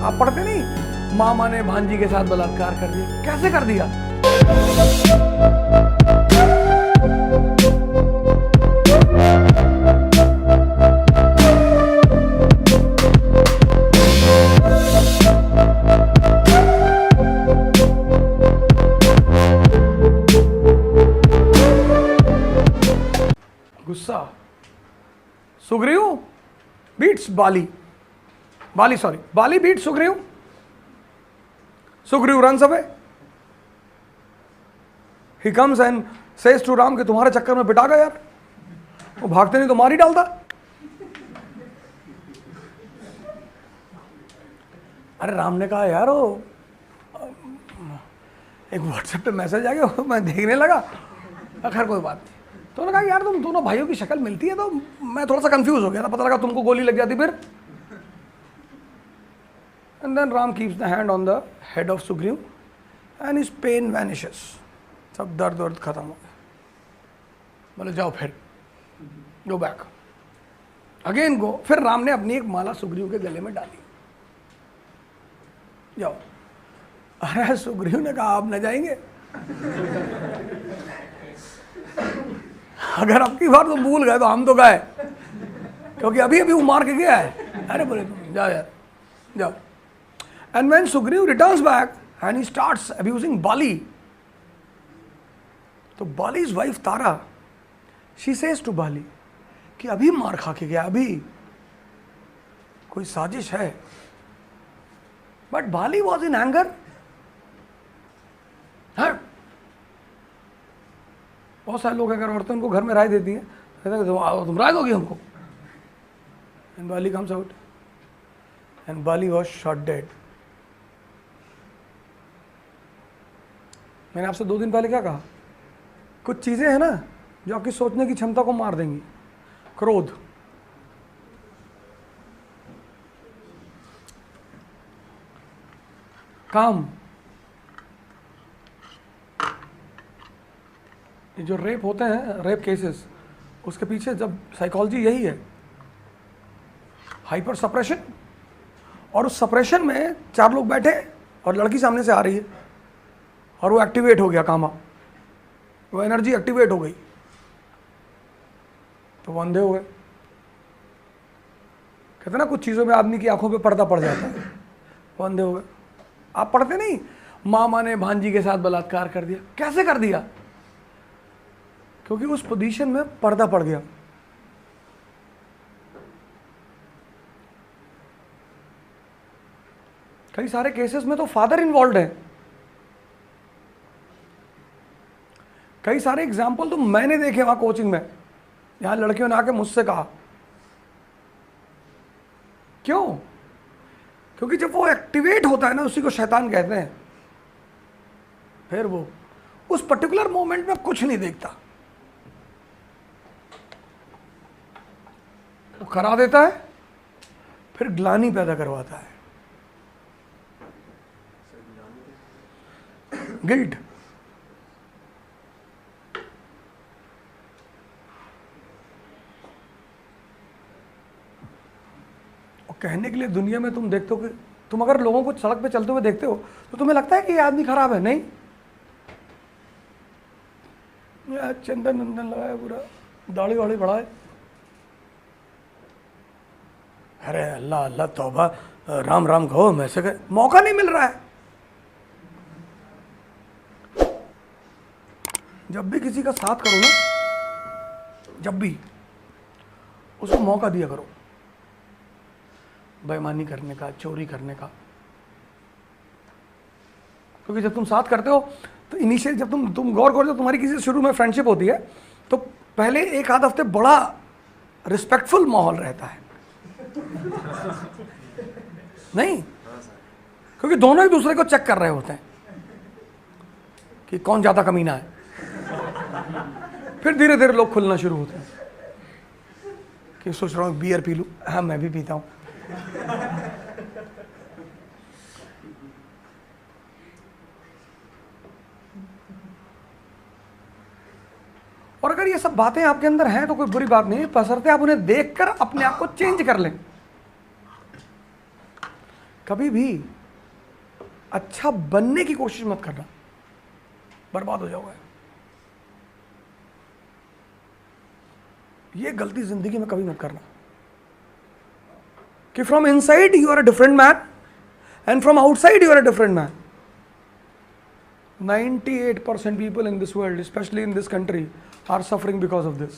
आप पढ़ते नहीं, मामा ने भांजी के साथ बलात्कार कर दिया। कैसे कर दिया? गुस्सा। Sugriva beats Bali beats Sugriva. Sugriva runs away. He comes and says to Ram कि तुम्हारे चक्कर में पिटा गया यार, वो भागते नहीं तो मार ही डालता। अरे राम ने कहा यार वो एक व्हाट्सएप पे मैसेज आ गया, मैं देखने लगा, खैर कोई बात नहीं। तो उन्होंने कहा यार तुम दोनों भाइयों की शक्ल मिलती है, तो मैं थोड़ा सा कंफ्यूज हो गया था, पता लगा तुमको गोली लग जाती फिर। And then Ram keeps the hand on the head of Sugriva and his pain vanishes. सब दर्द वर्द खत्म हो गया। बोले जाओ फिर गो बैक अगेन गो। फिर राम ने अपनी एक माला सुग्रीव के गले में डाली, जाओ। अरे सुग्रीव ने कहा आप न जाएंगे, अगर अब की बार तो भूल गए तो हम तो गए, क्योंकि अभी अभी वो मार के गया है। अरे बोले तुम जाओ यार जाओ। And when Sugriva returns back and he starts abusing Bali, तो Bali's wife Tara she says to Bali कि अभी मार खा के गया, अभी कोई साजिश है। But Bali was in anger. बहुत सारे लोग अगर औरतें उनको घर में राय देती हैं, तुम राय दोगी हमको। And Bali comes out and Bali was shot dead. मैंने आपसे 2 दिन पहले क्या कहा, कुछ चीजें हैं ना जो आपकी सोचने की क्षमता को मार देंगी। क्रोध, काम, ये जो रेप होते हैं, रेप केसेस, उसके पीछे जब साइकोलॉजी यही है, हाइपर सप्रेशन। और उस सप्रेशन में 4 लोग बैठे और लड़की सामने से आ रही है और वो एक्टिवेट हो गया, कामा, वो एनर्जी एक्टिवेट हो गई, तो वो अंधे हो गए। कहते ना कुछ चीज़ों में आदमी की आंखों पे पर्दा पड़ जाता है, वो अंधे हो गए। आप पढ़ते नहीं, मामा ने भांजी के साथ बलात्कार कर दिया। कैसे कर दिया? क्योंकि उस पोजीशन में पर्दा पड़ गया। कई सारे केसेस में तो फादर इन्वॉल्व है। कई सारे एग्जाम्पल तो मैंने देखे वहां कोचिंग में, यहां लड़कियों ने आके मुझसे कहा। क्यों? क्योंकि जब वो एक्टिवेट होता है ना, उसी को शैतान कहते हैं, फिर वो उस पर्टिकुलर मोमेंट में कुछ नहीं देखता, वो करा देता है, फिर ग्लानि पैदा करवाता है, गिल्ट। और कहने के लिए दुनिया में तुम देखते हो कि तुम अगर लोगों को सड़क पे चलते हुए देखते हो तो तुम्हें लगता है कि ये आदमी खराब है। नहीं, चंदन नंदन लगाया, पूरा दाढ़ी वाड़ी बढ़ाए, अरे अल्लाह अल्लाह तौबा, राम राम कहो, मैं से मौका नहीं मिल रहा है। जब भी किसी का साथ करो ना, जब भी उसको मौका दिया करो बेईमानी करने का, चोरी करने का। क्योंकि जब तुम साथ करते हो तो इनिशियल, जब तुम गौर करो, जब तुम्हारी किसी से शुरू में फ्रेंडशिप होती है तो पहले 1 आध हफ्ते बड़ा रिस्पेक्टफुल माहौल रहता है। नहीं, क्योंकि दोनों एक दूसरे को चेक कर रहे होते हैं कि कौन ज्यादा कमीना है। फिर धीरे धीरे लोग खुलना शुरू होते हैं कि सोच रहा हूँ बियर पी लूं, हाँ मैं भी पीता हूं। और अगर ये सब बातें आपके अंदर हैं तो कोई बुरी बात नहीं, बशर्ते आप उन्हें देखकर अपने आप को चेंज कर लें। कभी भी अच्छा बनने की कोशिश मत करना, बर्बाद हो जाओगे। ये गलती जिंदगी में कभी मत करना कि from inside you are a different man and from outside you are a different man. 98% people in this world, especially in this country, are suffering because of this.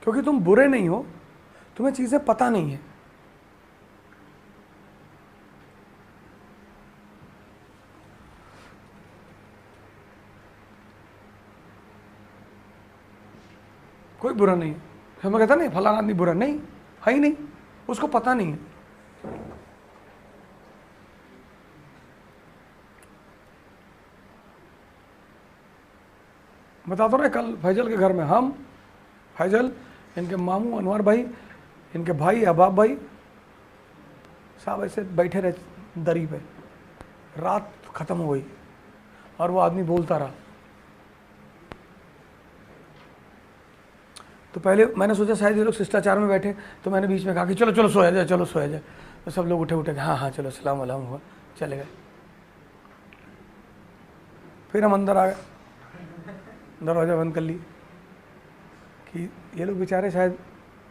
क्योंकि तुम बुरे नहीं हो, तुम्हें चीजें पता नहीं है। कोई बुरा नहीं है। हमें कहता नहीं फलाना आदमी बुरा, नहीं है ही नहीं, उसको पता नहीं है। बताता रहे कल फैजल के घर में हम, फैजल, इनके मामू अनवर भाई, इनके भाई अहबाब भाई, साहब ऐसे बैठे रहे दरी पे, रात खत्म हो गई और वो आदमी बोलता रहा। तो पहले मैंने सोचा शायद ये लोग शिष्टाचार में बैठे, तो मैंने बीच में कहा कि चलो चलो सोया जाए, चलो सोया जाए। तो सब लोग उठे उठे हाँ हाँ चलो सलाम वलाम हुआ, चले गए। फिर हम अंदर आ गए, दरवाज़ा बंद कर ली कि ये लोग बेचारे शायद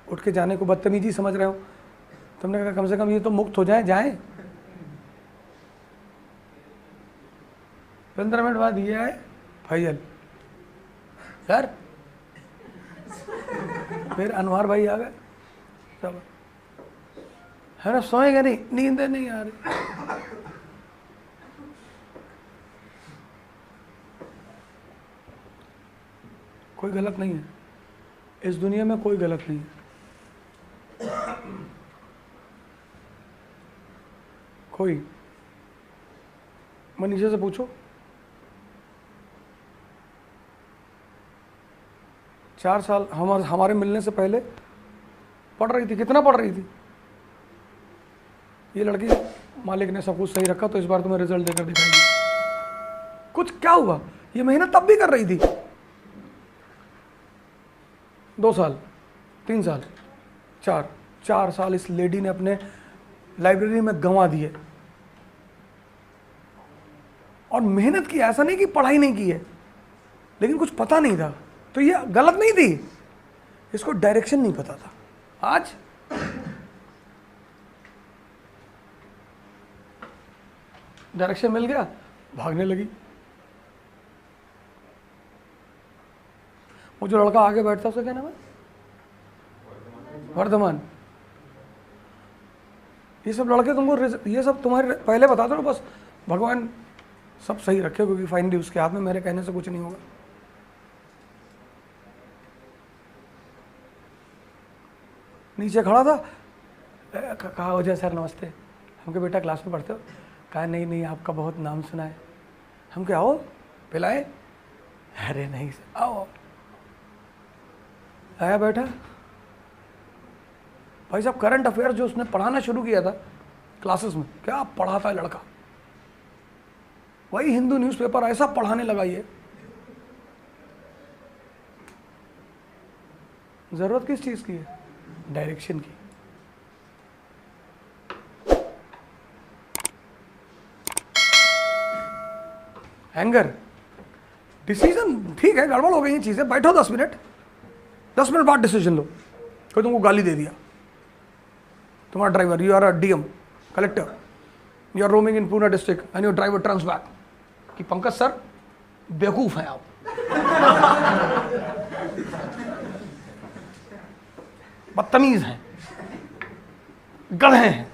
उठ के जाने को बदतमीजी समझ रहे हो। तुमने कहा कम से कम ये तो मुक्त हो जाएं। 15 मिनट बाद ये आए फैजल सर, फिर अनवर भाई आ गए सब। है ना, सोएंगे नहीं, नींद नहीं आ रही। कोई गलत नहीं है इस दुनिया में, कोई गलत नहीं है कोई। मनीषा से पूछो, 4 साल हमारे मिलने से पहले पढ़ रही थी। कितना पढ़ रही थी? ये लड़की, मालिक ने सब कुछ सही रखा तो इस बार तुम्हें रिजल्ट देकर दिखाएगी। कुछ क्या हुआ, ये मेहनत तब भी कर रही थी। 2 साल, 3 साल, 4 साल इस लेडी ने अपने लाइब्रेरी में गंवा दिए और मेहनत की। ऐसा नहीं कि पढ़ाई नहीं की है, लेकिन कुछ पता नहीं था। तो ये गलत नहीं थी, इसको डायरेक्शन नहीं पता था। आज डायरेक्शन मिल गया, भागने लगी। वो जो लड़का आगे बैठता उसका क्या नाम है? वर्धमान। ये सब लड़के तुमको, ये सब तुम्हारे पहले बता दो, बस भगवान सब सही रखे, क्योंकि फाइनली उसके हाथ में मेरे कहने से कुछ नहीं होगा। नीचे खड़ा था, कहा वजह सर नमस्ते। हम कहा बेटा क्लास में पढ़ते हो? कहा नहीं नहीं आपका बहुत नाम सुना है। हम क्या आओ पिलाए? अरे नहीं सर, आओ। आया बैठा। भाई साहब करंट अफेयर्स जो उसने पढ़ाना शुरू किया था क्लासेस में, क्या पढ़ाता है लड़का। वही हिंदू न्यूज़पेपर ऐसा पढ़ाने लगा। ये जरूरत किस चीज की है? डायरेक्शन की। एंगर, डिसीजन ठीक है, गड़बड़ हो गई ये चीजें, बैठो 10 मिनट, 10 मिनट बाद डिसीजन लो। कोई तुमको गाली दे दिया, तुम्हारा driver, you are a DM collector, you are roaming in Pune district and your driver turns back कि पंकज सर बेवकूफ हैं आप, बदतमीज हैं, गधे हैं।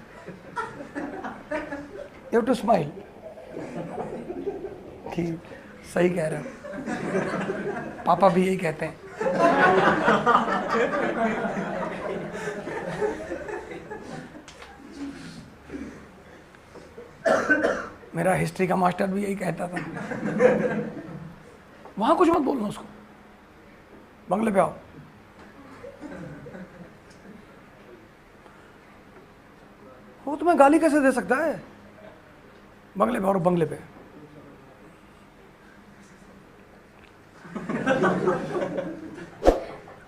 यू हैव टू स्माइल कि सही कह रहे हो, पापा भी यही कहते हैं। मेरा हिस्ट्री का मास्टर भी यही कहता था। वहां कुछ मत बोलना उसको, बंगले पे आओ। वो तुम्हें गाली कैसे दे सकता है? बंगले पे और बंगले पे।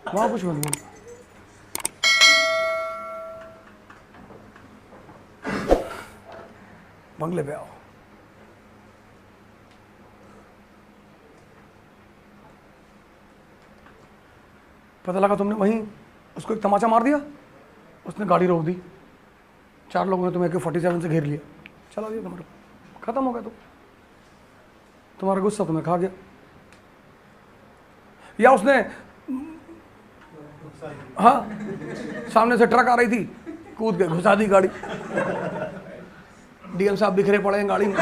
वहां कुछ मत बोल। बंगले पे आओ। पता लगा तुमने वहीं उसको एक तमाचा मार दिया, उसने गाड़ी रोक दी, 4 लोगों ने तुम्हें AK-47 से घेर लिया, चला दिया तुम्हारा, खत्म हो गया। तो तुम्हारा गुस्सा तुम्हें खा गया। या उसने, हाँ, सामने से ट्रक आ रही थी, कूद के घुसा दी गाड़ी, DM साहब बिखरे पड़े हैं गाड़ी में।